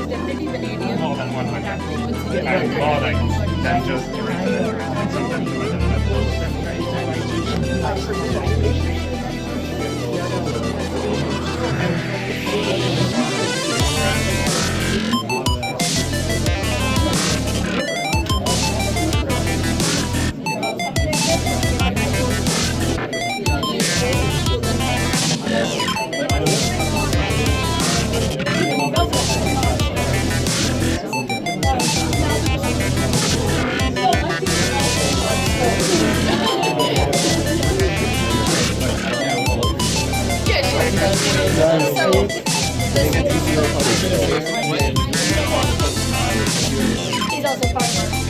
Definitely vanadium. More than 100. And more than just uranium. And sometimes more than He's also farmer.